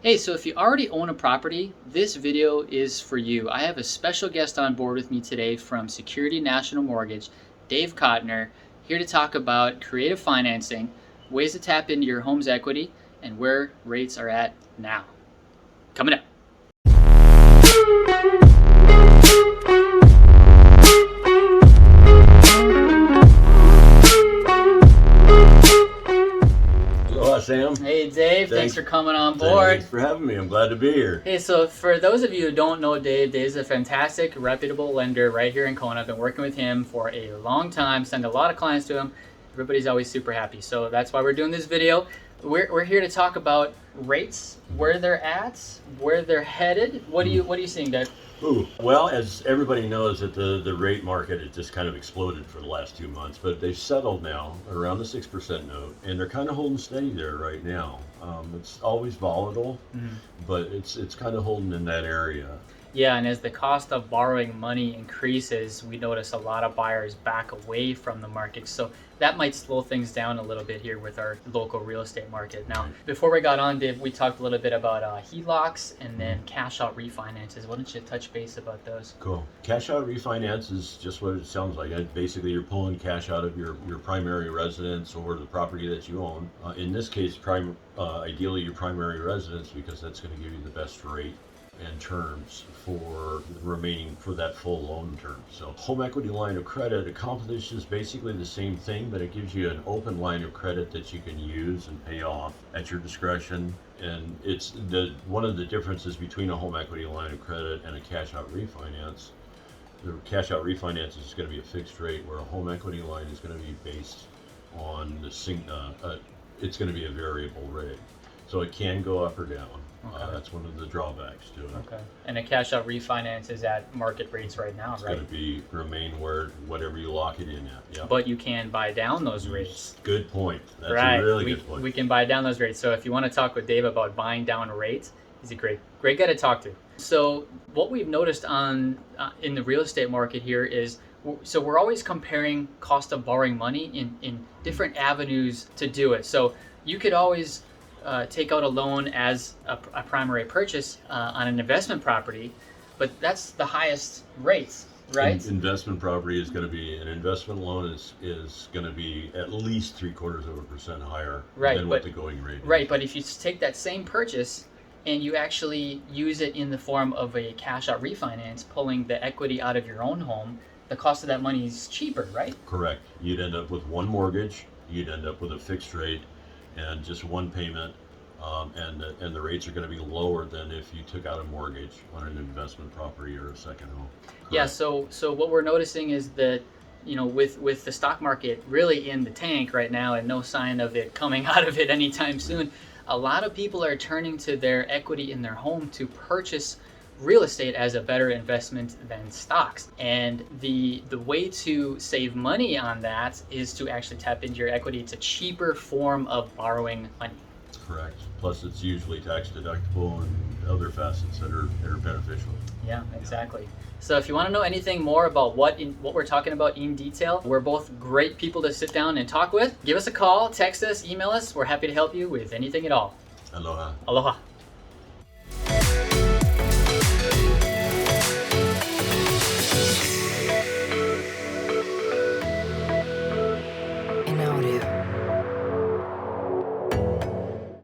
Hey, so if you already own a property, this video is for you. I have a special guest on board with me today from Security National Mortgage, Dave Kottner, here to talk about creative financing, ways to tap into your home's equity, and where rates are at now. Coming up. Aloha, Sam. Hey Dave, thanks for coming on board. Thanks for having me. I'm glad to be here. Hey, so for those of you who don't know Dave, Dave's a fantastic, reputable lender right here in Kona. I've been working with him for a long time, send a lot of clients to him. Everybody's always super happy. So that's why we're doing this video. We're here to talk about rates, where they're at, where they're headed. What are you seeing, Dave? Well, as everybody knows, that the rate market has just kind of exploded for the last 2 months, but they've settled now around the 6% note, and they're kind of holding steady there right now. It's always volatile, but it's kind of holding in that area. Yeah, and as the cost of borrowing money increases, we notice a lot of buyers back away from the market. So that might slow things down a little bit here with our local real estate market. Now, before we got on, Dave, we talked a little bit about HELOCs and then cash out refinances. Why don't you touch base about those? Cool. Cash out refinance is just what it sounds like. Basically, you're pulling cash out of your primary residence or the property that you own. In this case, ideally your primary residence, because that's going to give you the best rate and terms for that full loan term. So home equity line of credit accomplishes basically the same thing, but it gives you an open line of credit that you can use and pay off at your discretion. And it's one of the differences between a home equity line of credit and a cash out refinance. The cash out refinance is going to be a fixed rate, where a home equity line is going to be based on it's going to be a variable rate. So it can go up or down. Okay. That's one of the drawbacks to it. Okay. And a cash out refinance is at market rates right now, It's right? going to remain whatever you lock it in at. Yeah. But you can buy down those rates. Good point. That's Right. a really good point. We can buy down those rates. So if you want to talk with Dave about buying down rates, he's a great guy to talk to. So what we've noticed in the real estate market here is, so we're always comparing cost of borrowing money in different avenues to do it. So you could always take out a loan as a primary purchase on an investment property, but that's the highest rates, right? Investment property is going to be, an investment loan is going to be at least 0.75% higher than what the going rate is. Right, but if you take that same purchase and you actually use it in the form of a cash out refinance, pulling the equity out of your own home, the cost of that money is cheaper, right? Correct. You'd end up with one mortgage, you'd end up with a fixed rate and just one payment, and the rates are going to be lower than if you took out a mortgage on an investment property or a second home. Correct. Yeah, so what we're noticing is that, with the stock market really in the tank right now and no sign of it coming out of it anytime soon, a lot of people are turning to their equity in their home to purchase real estate as a better investment than stocks. And the way to save money on that is to actually tap into your equity. It's a cheaper form of borrowing money. Correct. Plus, it's usually tax deductible and other facets that are beneficial. Yeah, exactly. So if you want to know anything more about what we're talking about in detail, we're both great people to sit down and talk with. Give us a call, text us, email us. We're happy to help you with anything at all. Aloha. Aloha.